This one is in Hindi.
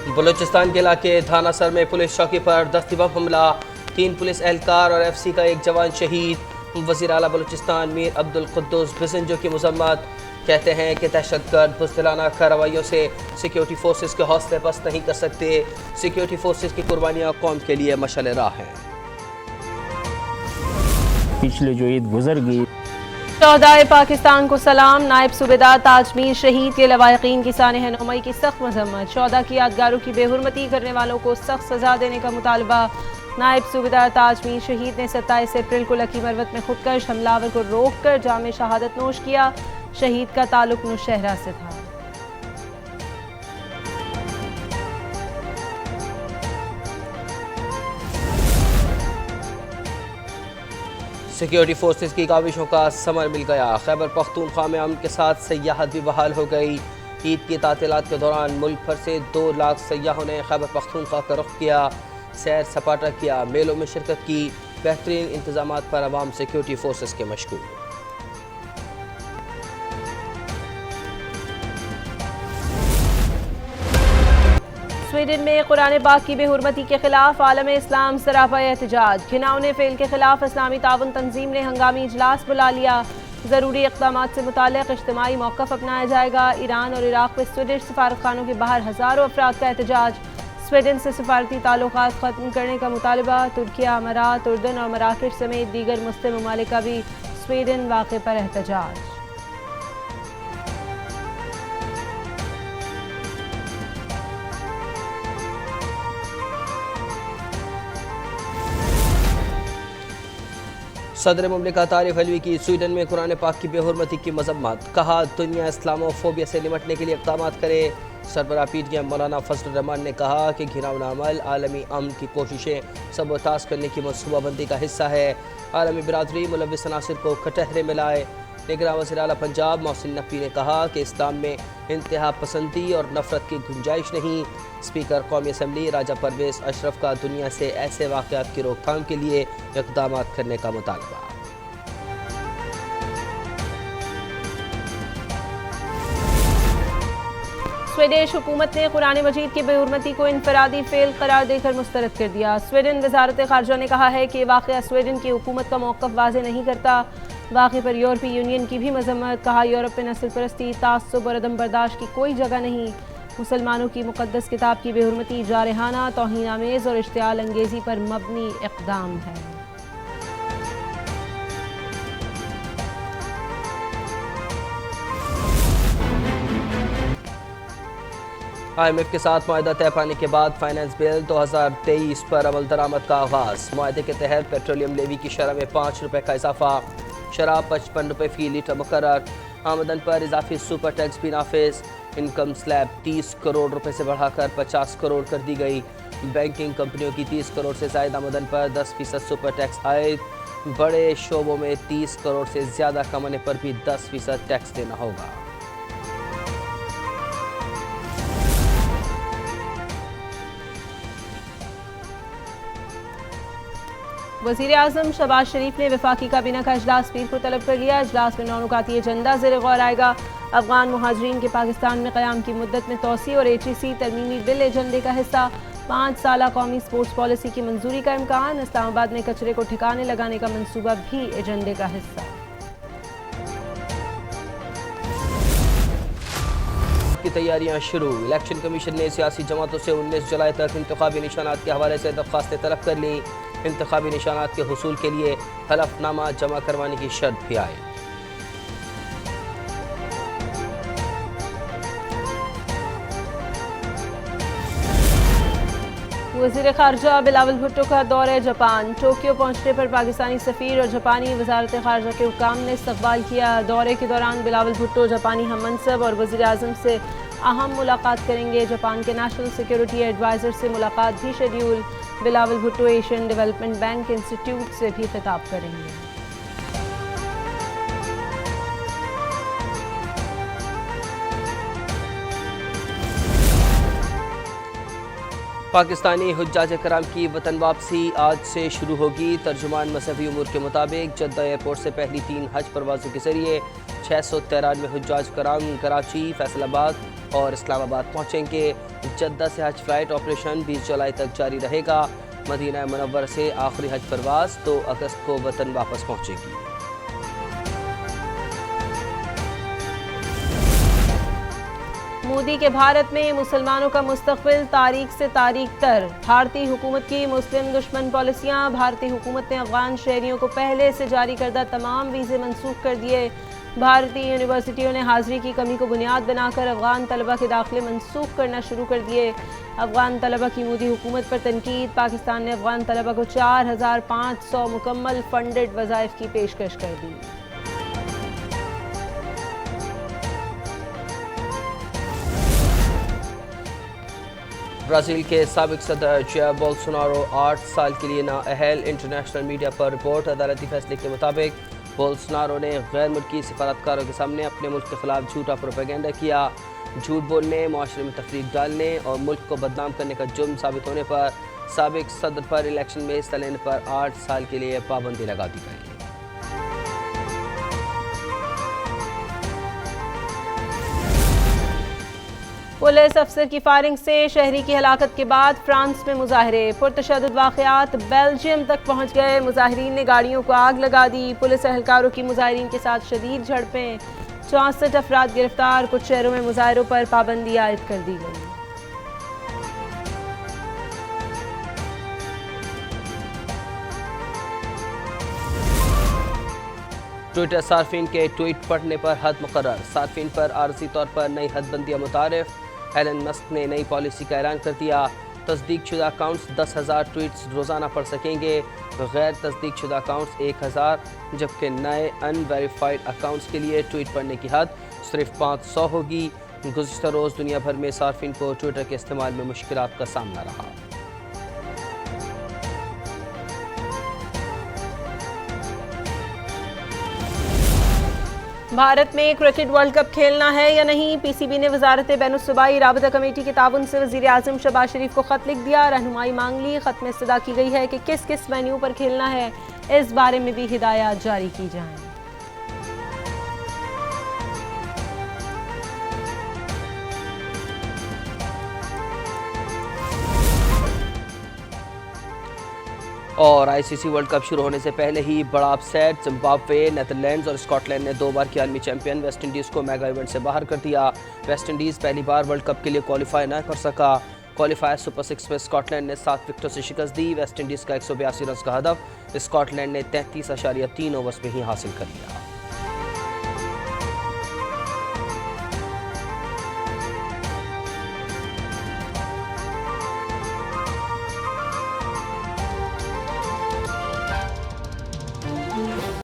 बलूचिस्तान के इलाके थानासर में पुलिस चौकी पर दस्ती बम हमला, 3 पुलिस एहलकार और FC का एक जवान शहीद। वज़ीर आला बलूचिस्तान मीर अब्दुल कुद्दूस बिसंजो की मज़म्मत, कहते हैं कि दहशतगर्द बुज़दिलाना कार्रवाइयों से सिक्योरिटी फोर्सेस के हौसले पस्त नहीं कर सकते। सिक्योरिटी फोर्सेस की कुर्बानियाँ कौम के लिए मशाल राह हैं। पिछले जो ईद गुजर गई, शहदाए पाकिस्तान को सलाम। नायब सूबेदार ताजमीर शहीद के लवाहिकीन की सानह नौमई की सख्त मजम्मत। शहदा की यादगारों की बेहुरमती करने वालों को सख्त सजा देने का मुतालबा। नायब सूबेदार ताजमीर शहीद ने 27 अप्रैल को लकी मरवत में खुदकश हमलावर को रोक कर जाम शहादत नोश किया। शहीद का ताल्लुक नौशहरा से था। सिक्योरिटी फोर्सेस की काविशों का समर मिल गया। खैबर पख्तूनख्वा में अमन के साथ सयाहत भी बहाल हो गई। ईद की तातीलात के दौरान मुल्क भर से 2 लाख सयाहों ने खैबर पख्तूनख्वा का रुख किया, सैर सपाटा किया, मेलों में शिरकत की। बेहतरीन इंतजाम पर अवाम सिक्योरिटी फोर्सेस के मशगूल। स्वीडन में कुरान पाक की बेहुरमती के खिलाफ आलम इस्लाम सरापा एहतजाज। घिनौने फेल के खिलाफ इस्लामी ताउन तंजीम ने हंगामी इजलास बुला लिया। ज़रूरी इक़दामात से मुताल्लिक़ इज्तिमाई मौक़िफ़ अपनाया जाएगा। ईरान और इराक़ में स्वीडिश सफारतखानों के बाहर हज़ारों अफराद का एहतजाज। स्वीडन से सफारती ताल्लुक़ात ख़त्म करने का मुतालबा। तुर्किया, अमारात, उर्दन और मराकश समेत दीगर मुस्लिम ममालिक का भी स्वीडन वाक़े पर एहतजाज। सदर मुमलिकत आरिफ अलवी की स्वीडन में कुरान पाक की बेहुरमती की मजम्मत। कहा दुनिया इस्लामोफोबिया से निपटने के लिए इक़दाम करे। सरबराह PTM मौलाना फजल रहमान ने कहा कि घिनौना अमल आलमी अमन की कोशिशें सबोताज करने की मनसूबाबंदी का हिस्सा है। आलमी बिरादरी मुलव्विस अनासिर को कटहरे में लाए। निगरान वज़ीर आला पंजाब मोहसिन नकवी ने कहा कि इस्लाम में इंतहा पसंदी और नफरत की गुंजाइश नहीं। स्पीकर कौमी असम्बली राजा परवेज़ अशरफ का दुनिया से ऐसे वाक़यात की रोकथाम के लिए इक़दाम करने का मुतालबा। स्वीडिश हुकूमत ने कुरान मजीद की बेहुरमती को इनफरादी फेल करार देकर मुस्तरद कर दिया। स्वीडन वजारत खारजा ने कहा है कि वाक़या स्वीडन की हुकूमत का मौक़िफ़ वाज़ेह नहीं करता। वाक़े पर यूरोपीय यूनियन की भी मजम्मत। कहा यूरोप में नस्ल परस्ती, तासुब और अदम बर्दाश्त की कोई जगह नहीं। मुसलमानों की मुक़द्दस किताब की बेहुरमती जारहाना, तौहीन आमेज़ और इश्तिआल अंगेज़ी पर मबनी इक़दाम है। IMF के साथ मुआहदा तय पाने के बाद फाइनेंस बिल 2023 पर अमल दरामद का आगाज़। मुआहदे के तहत पेट्रोलियम लेवी की शरह में 5 रुपये का इजाफा, शराब 55 रुपये फ़ी लीटर मुकर्रर, आमदन पर इजाफी सुपर टैक्स भी नाफिज। इनकम स्लैब 30 करोड़ रुपये से बढ़ाकर 50 करोड़ कर दी गई। बैंकिंग कंपनियों की 30 करोड़ से ज़ायद आमदन पर 10% सुपर टैक्स आयद। बड़े शोबों में 30 करोड़ से ज़्यादा कमाने पर भी 10% टैक्स देना होगा। वज़ीर आज़म शहबाज शरीफ ने वफाकी काबीना का इजलास पीर को तलब कर लिया। इजलास में 9 नुकाती एजेंडा ज़ेर गौर आएगा। अफगान मुहाजिरीन के पाकिस्तान में क़याम की मुद्दत में तोसी और HEC तरमीमी बिल एजेंडे का हिस्सा। 5 साला कौमी स्पोर्ट्स पॉलिसी की मंजूरी का इम्कान। इस्लामाबाद में कचरे को ठिकाने लगाने का मनसूबा भी एजेंडे का हिस्सा। की तैयारियां शुरू। इलेक्शन कमीशन ने सियासी जमातों से 19 जुलाई तक इंतखाबी निशानात के हवाले से दरख्वास्तें तलब कर ली। इंतखाबी निशानात के हुसूल के लिए हलफनामा जमा करवाने की शर्त भी आई। वज़ीर ख़ारजा बिलावल भुट्टो का दौरे जापान। टोक्यो पहुंचने पर पाकिस्तानी सफ़ीर और जापानी वज़ारत ख़ारजा के हुक्काम ने इस्तक़बाल किया। दौरे के दौरान बिलावल भुट्टो जापानी हम मनसब और वज़ीर आज़म से अहम मुलाकात करेंगे। जापान के नेशनल सिक्योरिटी एडवाइज़र से मुलाकात भी schedule. Bilawal Bhutto Asian development bank institute से भी खिताब करेंगे। पाकिस्तानी हुज्जाज कराम की वतन वापसी आज से शुरू होगी। तर्जुमान मजहबी उमूर के मुताबिक जद्दा एयरपोर्ट से पहली 3 हज परवाज़ों के जरिए 693 हुज्जाज कराम कराची, फैसलाबाद, और इस्लामाबाद पहुंचेंगे। जद्दा से हज फ्लाइट ऑपरेशन 20 जुलाई तक जारी रहेगा। मदीना मुनव्वर से आखिरी हज परवाज 2 अगस्त को वतन वापस पहुंचेगी। मोदी के भारत में मुसलमानों का मुस्तकबिल तारीख से तारीख तर। भारतीय हुकूमत की मुस्लिम दुश्मन पॉलिसियां। भारतीय हुकूमत ने अफगान शहरियों को पहले से जारी करदा तमाम वीज़े मनसूख कर दिए। भारतीय यूनिवर्सिटियों ने हाजिरी की कमी को बुनियाद बनाकर अफगान तलबा के दाखिले मनसूख करना शुरू कर दिए। अफगान तलबा की मोदी हुकूमत पर तनकीद। पाकिस्तान ने अफगान तलबा को 4500 मुकम्मल फंडेड वज़ाइफ की पेशकश कर दी। ब्राज़ील के साबिक सदर जायर बोल्सोनारो 8 साल के लिए नाअहल। इंटरनेशनल मीडिया पर रिपोर्ट। अदालती फैसले के मुताबिक बोल्सोनारो ने गैर मुल्की सिफारतकारों के सामने अपने मुल्क के खिलाफ झूठा प्रोपेगेंडा किया। झूठ बोलने, माशरे में तफरीक डालने और मुल्क को बदनाम करने का जुर्म साबित होने पर साबिक सदर पर इलेक्शन में हिस्सा लेने पर 8 साल के लिए पाबंदी लगा दी गई। पुलिस अफसर की फायरिंग से शहरी की हलाकत के बाद फ्रांस में मुजाहरे। पुरतशद्दुद वाक़यात बेल्जियम तक पहुँच गए। मुजाहिरीन ने गाड़ियों को आग लगा दी। पुलिस एहलकारों की मुजाहिरीन के साथ शदीद झड़पें। 64 अफराद गिरफ्तार। कुछ शहरों में मुजाहरों पर पाबंदी आयद कर दी गई। ट्विटर सार्फिन के ट्वीट पढ़ने पर हद मुकर्रर। सार्फिन पर आरजी तौर पर नई हदबंदियाँ मुतारिफ। एलन मस्क ने नई पॉलिसी का ऐलान कर दिया। तस्दीक शुदा अकाउंट्स 10,000 ट्वीट्स रोज़ाना पढ़ सकेंगे। गैर तस्दीक शुदा अकाउंट्स 1,000, जबकि नए अनवेरीफाइड अकाउंट्स के लिए ट्वीट पढ़ने की हद सिर्फ 500 होगी। गुज़िश्ता रोज़ दुनिया भर में सार्फिन को ट्विटर के इस्तेमाल में मुश्किलात का सामना रहा। भारत में क्रिकेट वर्ल्ड कप खेलना है या नहीं? पीसीबी ने वजारत बैनुस्सूबाई राबता कमेटी के ताउन से वज़ीर आज़म शहबाज शरीफ को ख़त लिख दिया। रहनुमाई मांग ली। ख़त में इस्तदा की गई है कि किस किस वेन्यू पर खेलना है, इस बारे में भी हिदायत जारी की जाएँ। और आईसीसी वर्ल्ड कप शुरू होने से पहले ही बड़ा अपसेट। जिम्बाब्वे, नीदरलैंड्स और स्कॉटलैंड ने 2 बार की आलमी चैंपियन वेस्ट इंडीज़ को मेगा इवेंट से बाहर कर दिया। वेस्ट इंडीज़ पहली बार वर्ल्ड कप के लिए क्वालिफाई न कर सका। क्वालिफायर सुपर 6 में स्कॉटलैंड ने 7 विकेटों से शिकस्त दी। वेस्ट इंडीज़ का 182 रन का हदफ स्कॉटलैंड ने 33.3 ओवर्स में ही हासिल कर लिया।